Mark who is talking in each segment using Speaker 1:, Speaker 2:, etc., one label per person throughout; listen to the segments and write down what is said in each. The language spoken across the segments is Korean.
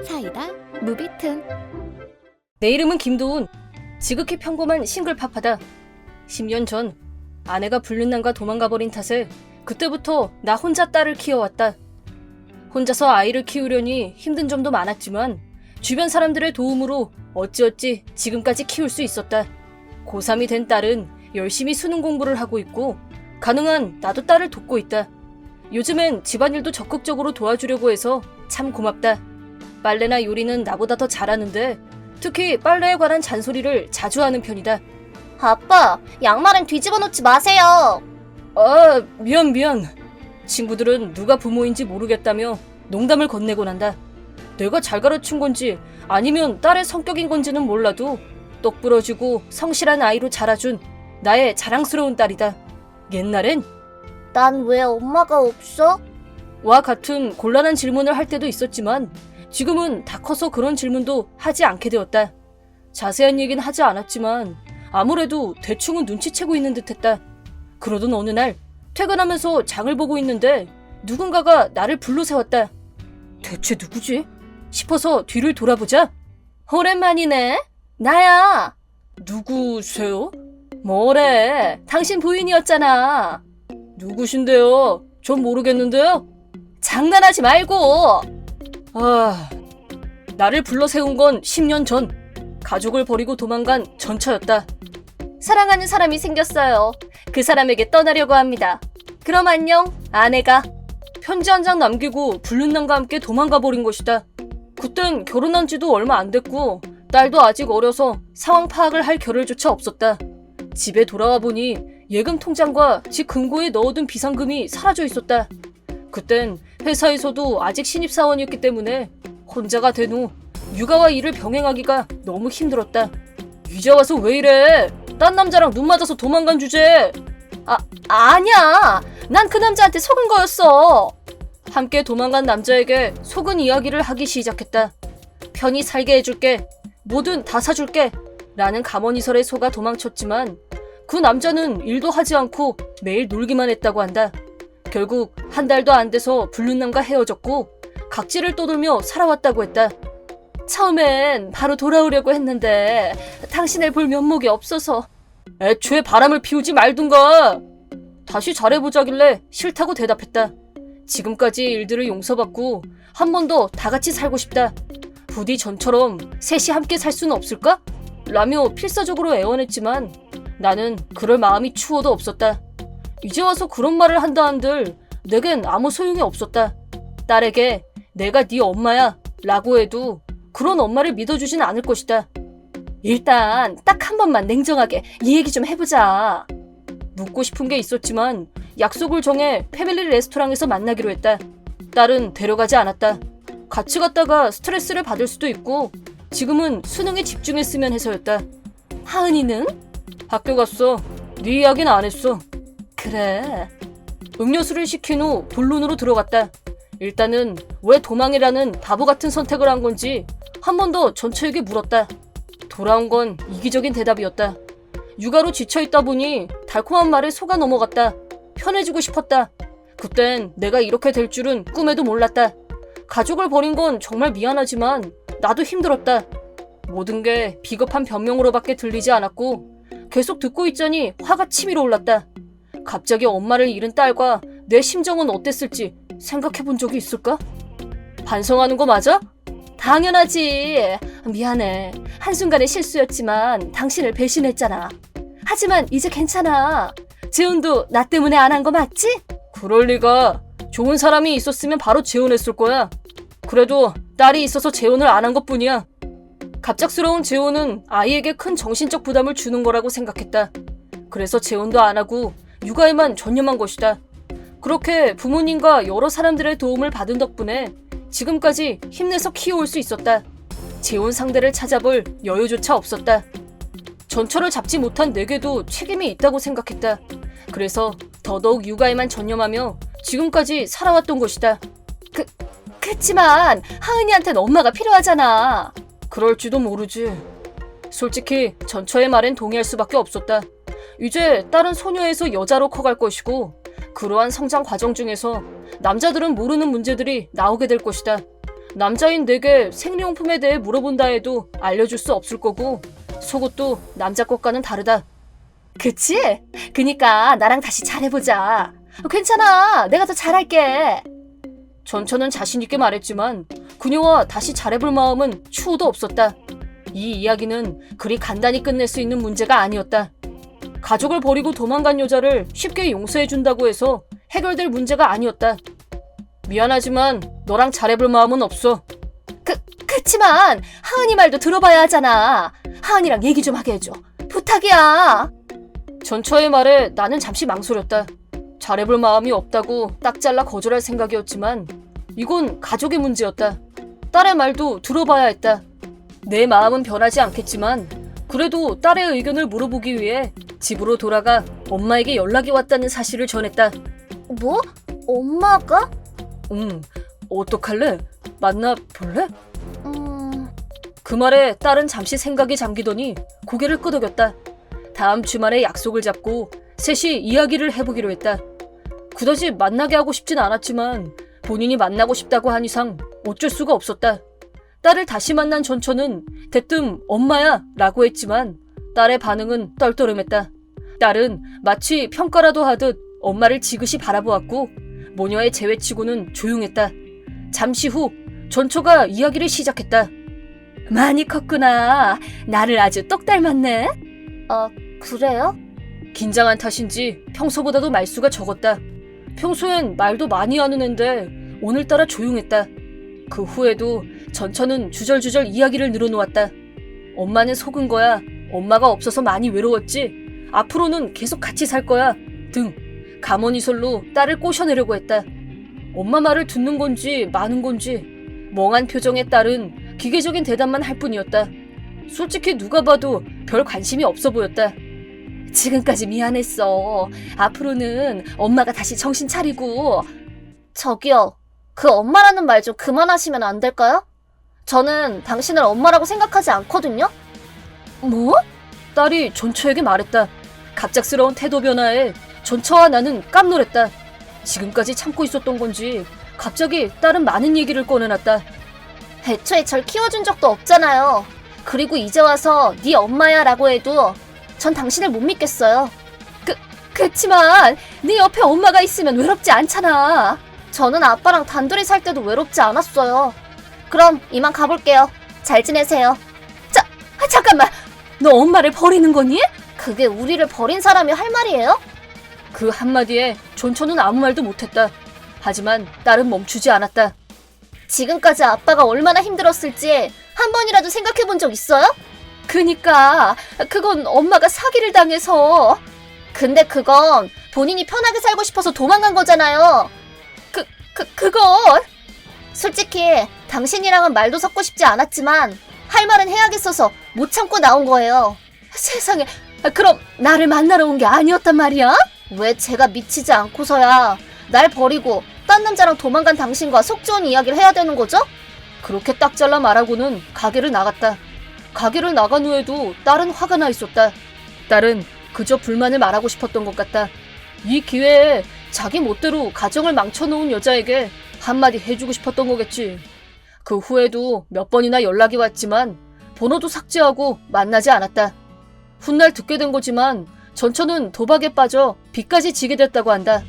Speaker 1: 사이다 무비튼.
Speaker 2: 내 이름은 김도훈. 지극히 평범한 싱글파파다. 10년 전 아내가 불륜난과 도망가버린 탓에 그때부터 나 혼자 딸을 키워왔다. 혼자서 아이를 키우려니 힘든 점도 많았지만 주변 사람들의 도움으로 어찌어찌 지금까지 키울 수 있었다. 고3이 된 딸은 열심히 수능 공부를 하고 있고 가능한 나도 딸을 돕고 있다. 요즘엔 집안일도 적극적으로 도와주려고 해서 참 고맙다. 빨래나 요리는 나보다 더 잘하는데 특히 빨래에 관한 잔소리를 자주 하는 편이다.
Speaker 3: 아빠, 양말은 뒤집어 놓지 마세요.
Speaker 2: 아, 미안. 친구들은 누가 부모인지 모르겠다며 농담을 건네곤 한다. 내가 잘 가르친 건지 아니면 딸의 성격인 건지는 몰라도 똑부러지고 성실한 아이로 자라준 나의 자랑스러운 딸이다. 옛날엔
Speaker 3: 난 왜 엄마가 없어?
Speaker 2: 와 같은 곤란한 질문을 할 때도 있었지만 지금은 다 커서 그런 질문도 하지 않게 되었다. 자세한 얘기는 하지 않았지만 아무래도 대충은 눈치채고 있는 듯했다. 그러던 어느 날 퇴근하면서 장을 보고 있는데 누군가가 나를 불러 세웠다. 대체 누구지? 싶어서 뒤를 돌아보자. 오랜만이네. 나야. 누구세요? 뭐래? 당신 부인이었잖아. 누구신데요? 전 모르겠는데요? 장난하지 말고. 나를 불러 세운 건 10년 전. 가족을 버리고 도망간 전처였다.
Speaker 3: 사랑하는 사람이 생겼어요. 그 사람에게 떠나려고 합니다. 그럼 안녕, 아내가.
Speaker 2: 편지 한 장 남기고 불륜남과 함께 도망가 버린 것이다. 그땐 결혼한 지도 얼마 안 됐고 딸도 아직 어려서 상황 파악을 할 겨를조차 없었다. 집에 돌아와 보니 예금 통장과 집 금고에 넣어둔 비상금이 사라져 있었다. 그땐 회사에서도 아직 신입사원이었기 때문에 혼자가 된 후 육아와 일을 병행하기가 너무 힘들었다. 이제 와서 왜 이래? 딴 남자랑 눈 맞아서 도망간 주제.
Speaker 3: 아니야. 난 그 남자한테 속은 거였어.
Speaker 2: 함께 도망간 남자에게 속은 이야기를 하기 시작했다. 편히 살게 해줄게. 뭐든 다 사줄게. 라는 감언이설에 속아 도망쳤지만 그 남자는 일도 하지 않고 매일 놀기만 했다고 한다. 결국 한 달도 안 돼서 불륜남과 헤어졌고 각지를 떠돌며 살아왔다고 했다. 처음엔 바로 돌아오려고 했는데 당신을 볼 면목이 없어서. 애초에 바람을 피우지 말든가. 다시 잘해보자길래 싫다고 대답했다. 지금까지 일들을 용서받고 한 번 더 다 같이 살고 싶다. 부디 전처럼 셋이 함께 살 수는 없을까? 라며 필사적으로 애원했지만 나는 그럴 마음이 추워도 없었다. 이제 와서 그런 말을 한다 한들 내겐 아무 소용이 없었다. 딸에게 내가 네 엄마야 라고 해도 그런 엄마를 믿어주진 않을 것이다. 일단 딱 한 번만 냉정하게 이 얘기 좀 해보자. 묻고 싶은 게 있었지만 약속을 정해 패밀리 레스토랑에서 만나기로 했다. 딸은 데려가지 않았다. 같이 갔다가 스트레스를 받을 수도 있고 지금은 수능에 집중했으면 해서였다. 하은이는? 학교 갔어. 네 이야기는 안 했어. 그래. 음료수를 시킨 후 본론으로 들어갔다. 일단은 왜 도망이라는 바보 같은 선택을 한 건지 한 번 더 전처에게 물었다. 돌아온 건 이기적인 대답이었다. 육아로 지쳐있다 보니 달콤한 말에 속아 넘어갔다. 편해지고 싶었다. 그땐 내가 이렇게 될 줄은 꿈에도 몰랐다. 가족을 버린 건 정말 미안하지만 나도 힘들었다. 모든 게 비겁한 변명으로밖에 들리지 않았고 계속 듣고 있자니 화가 치밀어 올랐다. 갑자기 엄마를 잃은 딸과 내 심정은 어땠을지 생각해 본 적이 있을까? 반성하는 거 맞아? 당연하지. 미안해. 한순간의 실수였지만 당신을 배신했잖아. 하지만 이제 괜찮아. 재혼도 나 때문에 안 한 거 맞지? 그럴 리가. 좋은 사람이 있었으면 바로 재혼했을 거야. 그래도 딸이 있어서 재혼을 안 한 것뿐이야. 갑작스러운 재혼은 아이에게 큰 정신적 부담을 주는 거라고 생각했다. 그래서 재혼도 안 하고 육아에만 전념한 것이다. 그렇게 부모님과 여러 사람들의 도움을 받은 덕분에 지금까지 힘내서 키워올 수 있었다. 재혼 상대를 찾아볼 여유조차 없었다. 전처를 잡지 못한 내게도 책임이 있다고 생각했다. 그래서 더더욱 육아에만 전념하며 지금까지 살아왔던 것이다. 그치만 하은이한텐 엄마가 필요하잖아. 그럴지도 모르지. 솔직히 전처의 말엔 동의할 수밖에 없었다. 이제 딸은 소녀에서 여자로 커갈 것이고 그러한 성장 과정 중에서 남자들은 모르는 문제들이 나오게 될 것이다. 남자인 내게 생리용품에 대해 물어본다 해도 알려줄 수 없을 거고 속옷도 남자 것과는 다르다.
Speaker 3: 그치? 그니까 나랑 다시 잘해보자. 괜찮아. 내가 더 잘할게.
Speaker 2: 전처는 자신있게 말했지만 그녀와 다시 잘해볼 마음은 추호도 없었다. 이 이야기는 그리 간단히 끝낼 수 있는 문제가 아니었다. 가족을 버리고 도망간 여자를 쉽게 용서해준다고 해서 해결될 문제가 아니었다. 미안하지만 너랑 잘해볼 마음은 없어.
Speaker 3: 그치만 하은이 말도 들어봐야 하잖아. 하은이랑 얘기 좀 하게 해줘. 부탁이야.
Speaker 2: 전처의 말에 나는 잠시 망설였다. 잘해볼 마음이 없다고 딱 잘라 거절할 생각이었지만 이건 가족의 문제였다. 딸의 말도 들어봐야 했다. 내 마음은 변하지 않겠지만 그래도 딸의 의견을 물어보기 위해 집으로 돌아가 엄마에게 연락이 왔다는 사실을 전했다.
Speaker 3: 뭐? 엄마가?
Speaker 2: 어떡할래? 만나 볼래? 그 말에 딸은 잠시 생각에 잠기더니 고개를 끄덕였다. 다음 주말에 약속을 잡고 셋이 이야기를 해보기로 했다. 그다지 만나게 하고 싶진 않았지만 본인이 만나고 싶다고 한 이상 어쩔 수가 없었다. 딸을 다시 만난 전처는 대뜸 엄마야 라고 했지만 딸의 반응은 떨떠름했다. 딸은 마치 평가라도 하듯 엄마를 지그시 바라보았고 모녀의 재회치고는 조용했다. 잠시 후 전처가 이야기를 시작했다.
Speaker 3: 많이 컸구나. 나를 아주 똑 닮았네. 그래요?
Speaker 2: 긴장한 탓인지 평소보다도 말수가 적었다. 평소엔 말도 많이 하는 앤데 오늘따라 조용했다. 그 후에도 전처는 주절주절 이야기를 늘어놓았다. 엄마는 속은 거야. 엄마가 없어서 많이 외로웠지. 앞으로는 계속 같이 살 거야. 등 가모니설로 딸을 꼬셔내려고 했다. 엄마 말을 듣는 건지 마는 건지 멍한 표정의 딸은 기계적인 대답만 할 뿐이었다. 솔직히 누가 봐도 별 관심이 없어 보였다.
Speaker 3: 지금까지 미안했어. 앞으로는 엄마가 다시 정신 차리고. 저기요. 그 엄마라는 말 좀 그만하시면 안 될까요? 저는 당신을 엄마라고 생각하지 않거든요?
Speaker 2: 뭐? 딸이 전처에게 말했다. 갑작스러운 태도 변화에 전처와 나는 깜놀했다. 지금까지 참고 있었던 건지 갑자기 딸은 많은 얘기를 꺼내놨다.
Speaker 3: 애초에 절 키워준 적도 없잖아요. 그리고 이제 와서 네 엄마야 라고 해도 전 당신을 못 믿겠어요. 그치만 네 옆에 엄마가 있으면 외롭지 않잖아. 저는 아빠랑 단둘이 살 때도 외롭지 않았어요. 그럼 이만 가볼게요. 잘 지내세요. 잠깐만. 너 엄마를 버리는 거니? 그게 우리를 버린 사람이 할 말이에요?
Speaker 2: 그 한마디에 전처는 아무 말도 못했다. 하지만 딸은 멈추지 않았다.
Speaker 3: 지금까지 아빠가 얼마나 힘들었을지 한 번이라도 생각해 본 적 있어요? 그니까 그건 엄마가 사기를 당해서. 근데 그건 본인이 편하게 살고 싶어서 도망간 거잖아요. 그건 솔직히 당신이랑은 말도 섞고 싶지 않았지만 할 말은 해야겠어서 못 참고 나온 거예요. 세상에. 그럼 나를 만나러 온 게 아니었단 말이야? 왜 제가 미치지 않고서야 날 버리고 딴 남자랑 도망간 당신과 속 좋은 이야기를 해야 되는 거죠?
Speaker 2: 그렇게 딱 잘라 말하고는 가게를 나갔다. 가게를 나간 후에도 딸은 화가 나 있었다. 딸은 그저 불만을 말하고 싶었던 것 같다. 이 기회에 자기 멋대로 가정을 망쳐놓은 여자에게 한마디 해주고 싶었던 거겠지. 그 후에도 몇 번이나 연락이 왔지만 번호도 삭제하고 만나지 않았다. 훗날 듣게 된 거지만 전처는 도박에 빠져 빚까지 지게 됐다고 한다.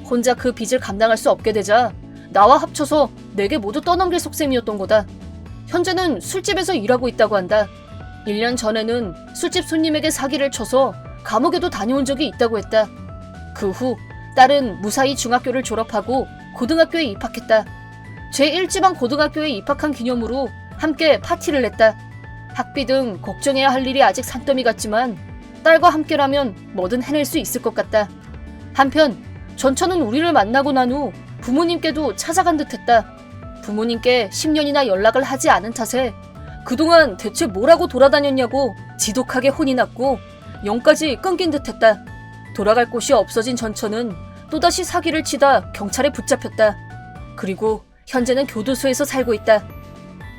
Speaker 2: 혼자 그 빚을 감당할 수 없게 되자 나와 합쳐서 내게 모두 떠넘길 속셈이었던 거다. 현재는 술집에서 일하고 있다고 한다. 1년 전에는 술집 손님에게 사기를 쳐서 감옥에도 다녀온 적이 있다고 했다. 그 후 딸은 무사히 중학교를 졸업하고 고등학교에 입학했다. 제1지방 고등학교에 입학한 기념으로 함께 파티를 했다. 학비 등 걱정해야 할 일이 아직 산더미 같지만 딸과 함께라면 뭐든 해낼 수 있을 것 같다. 한편 전처는 우리를 만나고 난 후 부모님께도 찾아간 듯했다. 부모님께 10년이나 연락을 하지 않은 탓에 그동안 대체 뭐라고 돌아다녔냐고 지독하게 혼이 났고 영까지 끊긴 듯했다. 돌아갈 곳이 없어진 전처는 또다시 사기를 치다 경찰에 붙잡혔다. 그리고 현재는 교도소에서 살고 있다.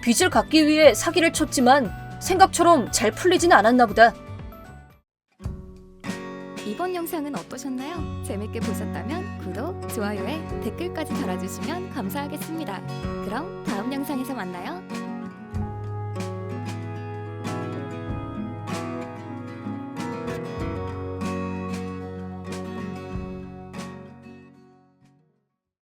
Speaker 2: 빚을 갚기 위해 사기를 쳤지만 생각처럼 잘 풀리진 않았나 보다.
Speaker 1: 이번 영상은 어떠셨나요? 재밌게 보셨다면 구독, 좋아요에 댓글까지 달아주시면 감사하겠습니다. 그럼 다음 이번 영상에서 만나요.